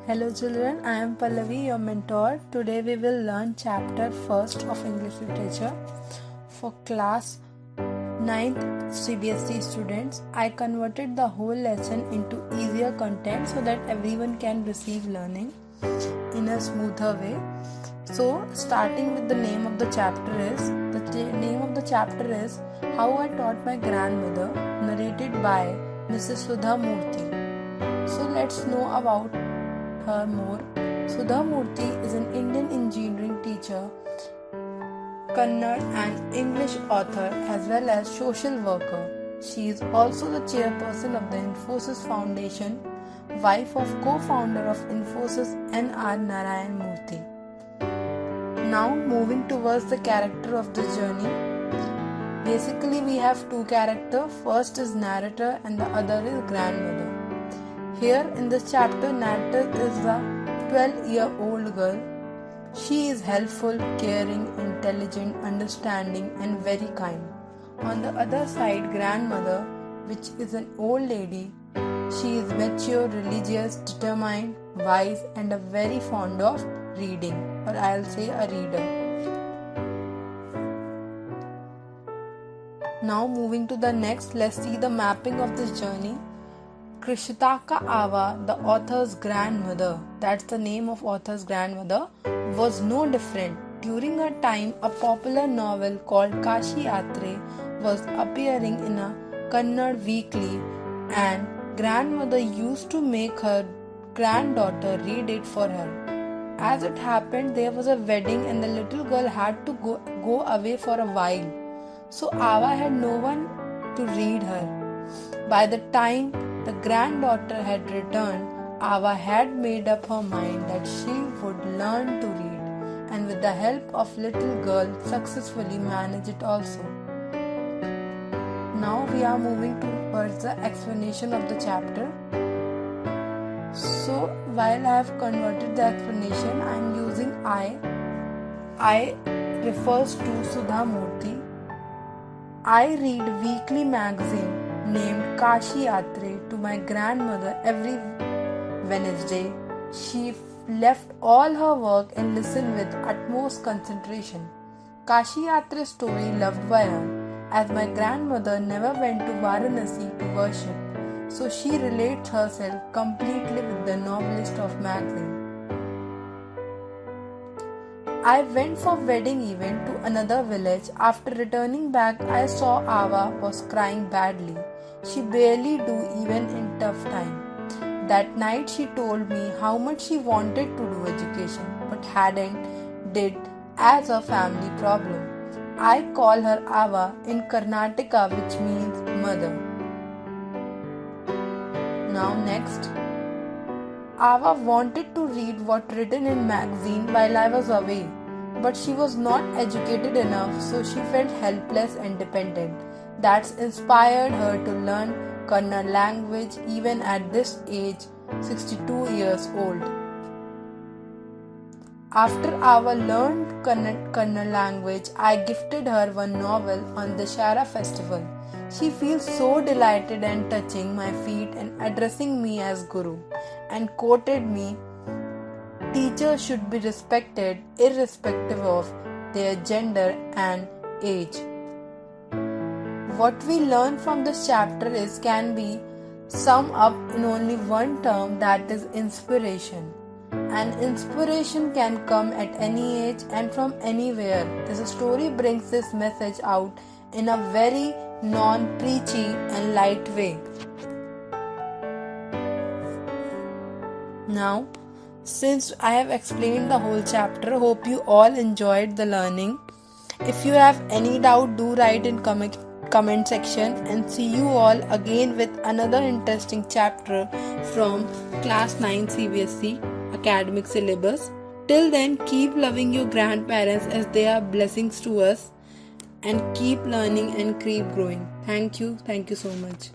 Hello children, I am Pallavi, your mentor. Today we will learn chapter 1st of English literature for class 9th CBSE students. I converted the whole lesson into easier content so that everyone can receive learning in a smoother way. So starting with the name of the chapter is, How I Taught My Grandmother, narrated by Mrs. Sudha Murthy. So let's know about her more. Sudha Murthy is an Indian engineering teacher, Kannada and English author as well as social worker. She is also the chairperson of the Infosys Foundation, wife of co-founder of Infosys N.R. Narayan Murthy. Now moving towards the character of the journey. Basically we have two characters. First is narrator and the other is grandmother. Here in this chapter, narrator is a 12-year-old girl. She is helpful, caring, intelligent, understanding and very kind. On the other side, grandmother, which is an old lady, she is mature, religious, determined, wise and very fond of reading, or I'll say a reader. Now moving to the next, let's see the mapping of this journey. Krishitaka Ava, the author's grandmother, that's the name of author's grandmother, was no different. During her time, a popular novel called Kashi Yatre was appearing in a Kannada weekly, and grandmother used to make her granddaughter read it for her. As it happened, there was a wedding and the little girl had to go away for a while. So Ava had no one to read her. By the time the granddaughter had returned, Ava had made up her mind that she would learn to read, and with the help of little girl successfully managed it also. Now we are moving towards the explanation of the chapter. So while I have converted the explanation, I am using I. I refers to Sudha Murthy. I read weekly magazine named Kashi Yatre to my grandmother every Wednesday. She left all her work and listened with utmost concentration. Kashi Yatre story loved by her, as my grandmother never went to Varanasi to worship, so she relates herself completely with the novelist of magazine. I went for wedding event to another village. After returning back, I saw Ava was crying badly. She barely do even in tough time. That night she told me how much she wanted to do education but hadn't did as a family problem. I call her Ava in Karnataka, which means mother. Now next. Ava wanted to read what written in magazine while I was away, but she was not educated enough, so she felt helpless and dependent. That's inspired her to learn Kannada language even at this age, 62 years old. After Ava learned Kannada language, I gifted her one novel on the Shara festival. She feels so delighted and touching my feet and addressing me as Guru, and quoted me, "Teachers should be respected irrespective of their gender and age." What we learn from this chapter can be summed up in only one term, that is inspiration. And inspiration can come at any age and from anywhere. This story brings this message out in a very non-preachy and light way. Now, since I have explained the whole chapter, hope you all enjoyed the learning. If you have any doubt, do write in comment section, and see you all again with another interesting chapter from class 9 CBSE academic syllabus. Till then, keep loving your grandparents as they are blessings to us, and keep learning and keep growing. Thank you so much.